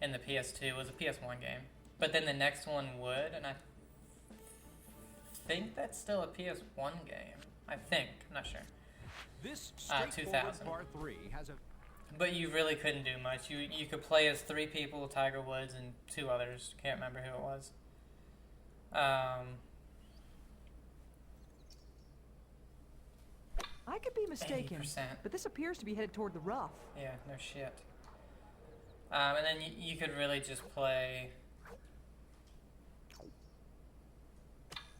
in the PS2. It was a PS1 game. But then the next one would, and I think that's still a PS1 game. I think. I'm not sure. This straightforward 2000. par 3 has a But you really couldn't do much. You could play as 3 people, Tiger Woods and 2 others. Can't remember who it was. I could be mistaken, 80%. but this appears to be headed toward the rough. Yeah, no shit. And then you could really just play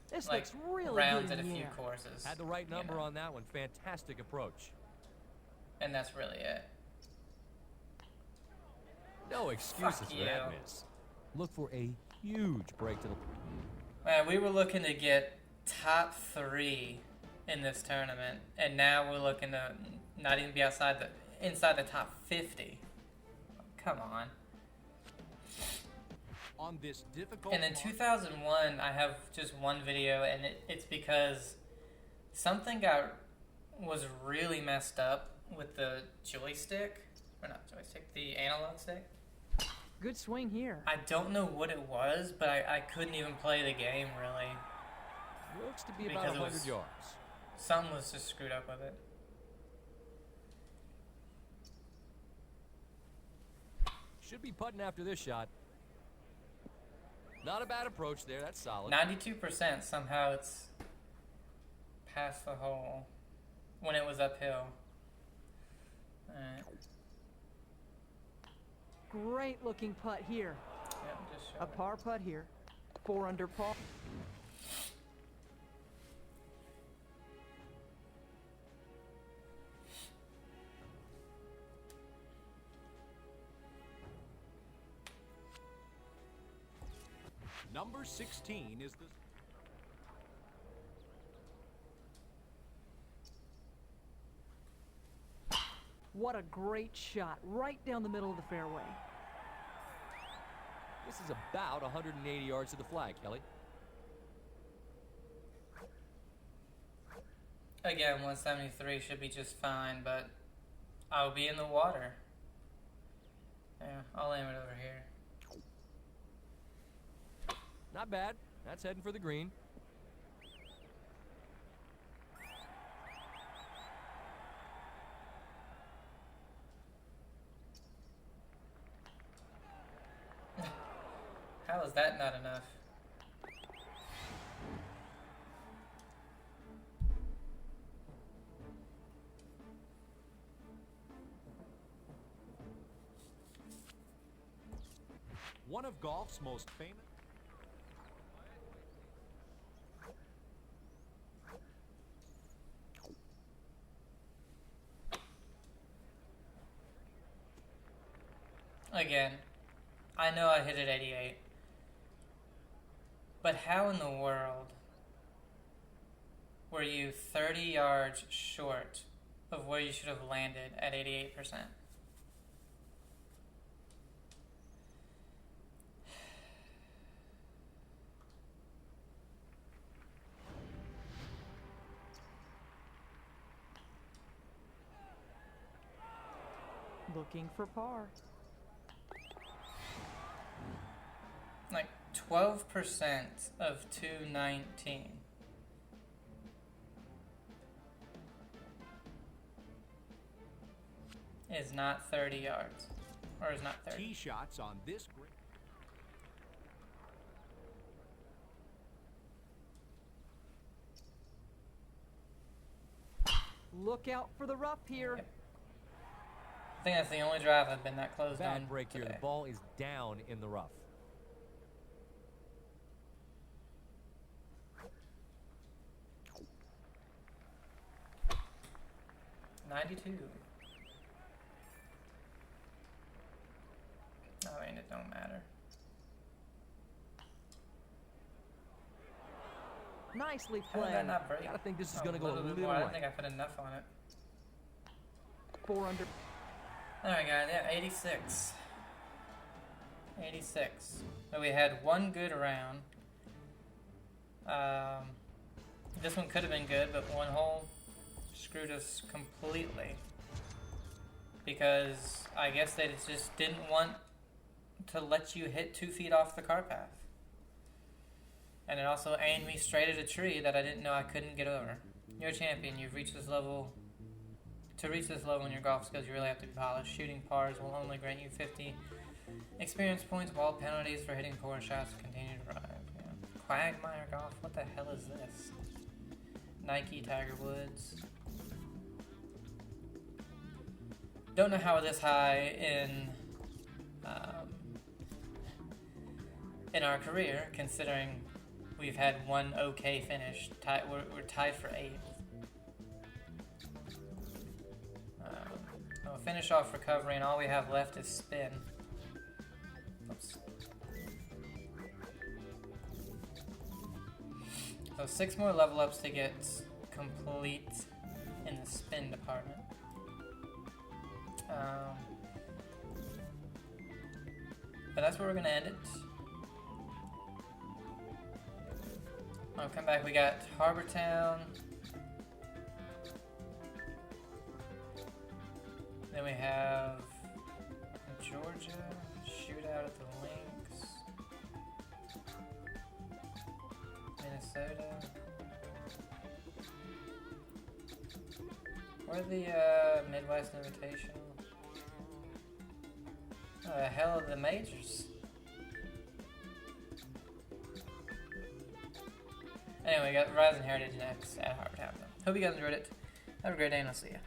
This like looks really rounds good at a in the few air. courses. Had the right number know. on that one. Fantastic approach. And that's really it. No excuses Fuck for that you. miss. Look for a huge break to the. Man, we were looking to get top 3 in this tournament, and now we're looking to not even be inside the top 50. Come on. on this difficult And in par. 2001, I have just one video, and it's because something was really messed up with the joystick, or not joystick, the analog stick. Good swing here. I don't know what it was, but I couldn't even play the game really. Looks to be about Because it 100 was- yards. Something was just screwed up with it. Should be putting after this shot. Not a bad approach there. That's solid. 92% somehow it's past the hole when it was uphill. Alright. Great looking putt here. Yep, just show A it. par putt here. 4 under par. Number 16 is the... What a great shot, right down the middle of the fairway. This is about 180 yards to the flag, Kelly. Again, 173 should be just fine, but I'll be in the water. Yeah, I'll aim it over here. Not bad. That's heading for the green. How is that not enough? One of golf's most famous... Again, I know I hit it 88. But how in the world were you 30 yards short of where you should have landed at 88%? Looking for par. Like 12% of 219. Is not 30 yards. Or is not 30. Tee shots on this green. Look out for the rough here. Yep. I think that's the only drive I've been that close on Bad break here. today. The ball is down in the rough. $92. I mean, it don't matter. Nicely How did played. that not break? Gotta think this is Oh, gonna go a bit little more. I way. don't think I put enough on it. 4 under. Alright guys, yeah, 86. 86. So we had one good round. This one could have been good, but one hole screwed us completely. Because I guess they just didn't want to let you hit 2 feet off the car path. And it also aimed me straight at a tree that I didn't know I couldn't get over. You're a champion. You've reached this level. To reach this level in your golf skills, you really have to be polished. Shooting pars will only grant you 50 experience points, while penalties for hitting poor shots continue to rise. Yeah. Quagmire Golf? What the hell is this? Nike, Tiger Woods. Don't know how we're this high in our career, considering we've had one okay finish. We're tied for 8th. I'll finish off recovery, and all we have left is spin. Oops. So 6 more level ups to get complete in the spin department. But that's where we're gonna end it. I'll come back. We got Harbor Town. Then we have Georgia, shootout at the Links, Minnesota. Where the Midwest Invitational? Oh, the hell are the majors? Anyway, we got Rise and Heritage next at Harbor Town. Hope you guys enjoyed it. Have a great day, and I'll see ya.